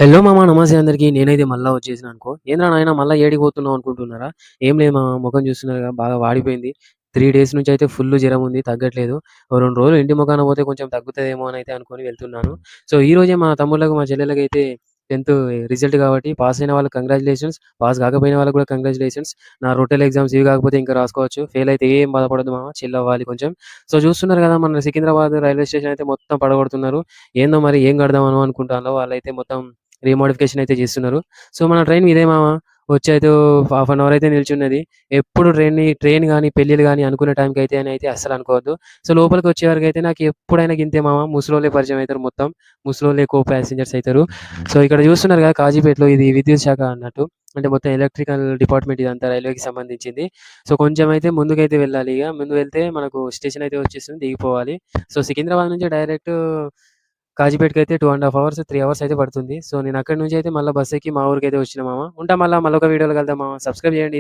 Hello మామ నమస్తే అందరికీ. నేనైతే మళ్ళా వచ్చేసినా అనుకో. ఏందిరా నాయనా మళ్ళా ఏడికి పోతున్నావు అనుకుంటున్నారా? ఏం లేదు మామ మొఖం చూస్తున్నారుగా బాగా వాడిపోయింది. 3 డేస్ నుంచి అయితే ఫుల్లు జరం ఉంది తగ్గట్లేదు. ఓ 2 రోజులు ఇంటి మొఖాన పోతే కొంచెం తగ్గుతదేమో అని అయితే అనుకోని వెళ్తున్నాను. సో, ఈరోజే మా తమ్ముళ్ళకు, మా చెల్లెళ్ళకైతే 10థ్ రిజల్ట్ కాబట్టి పాస్ అయిన వాళ్ళకి కంగ్రాచ్యులేషన్స్. పాస్ కాకపోయిన వాళ్ళకి కూడా కంగ్రాచ్యులేషన్స్. నా రొట్టెల ఎగ్జామ్స్ ఇవి కాకపోతే ఇంకా రాసుకోవచ్చు. ఫెయిల్ అయితే ఏం బాధపడొద్దు మామ. చిల్ అవ్వాలి కొంచెం. సో, చూస్తున్నారు కదా మన సికింద్రాబాద్ రైల్వే స్టేషన్ అయితే మొత్తం పడగొడుతున్నారు. ఏందో మరి ఏం కడదామను అనుకుంటాలో వాళ్ళైతే మొత్తం రీమోడిఫికేషన్ అయితే చేస్తున్నారు. సో, మన ట్రైన్ ఇదే మామ. వచ్చైతే హాఫ్ అన్ అవర్ అయితే నిల్చున్నది. ఎప్పుడు ట్రైన్ గాని, పెళ్ళిళ్ళు గాని అనుకునే టైంకైతే అని అయితే అస్సలు అనుకోవద్దు. సో, లోపలికి వచ్చేవరకైతే నాకు ఎప్పుడైనా గింతే మామ. ముసలోళ్ళే పరిచయం అయితారు మొత్తం. ముసలోళ్ళే ప్యాసింజర్స్ అయితారు. సో, ఇక్కడ చూస్తున్నారు కదా కాజీపేటలో ఇది విద్యుత్ శాఖ అన్నట్టు. అంటే మొత్తం ఎలక్ట్రికల్ డిపార్ట్‌మెంట్ ఇదంతా రైల్వేకి సంబంధించింది. సో, కొంచెం అయితే ముందుకైతే వెళ్ళాలి ఇగ. ముందు వెళ్తే మనకు స్టేషన్ అయితే వచ్చేస్తుంది. దిగిపోవాలి. సో, సికింద్రాబాద్ నుంచి డైరెక్ట్ కాజీపేటకైతే 2½ అవర్స్, 3 అవర్స్ అయితే పడుతుంది. సో, నేను అక్కడి నుంచి అయితే మళ్ళా బస్ ఎక్కి మా ఊరికైతే వచ్చినా మామ. ఉంటా మళ్ళా మళ్ళొక వీడియోలో కలుద్దాం మామ. సబ్స్క్రైబ్ చేయండి.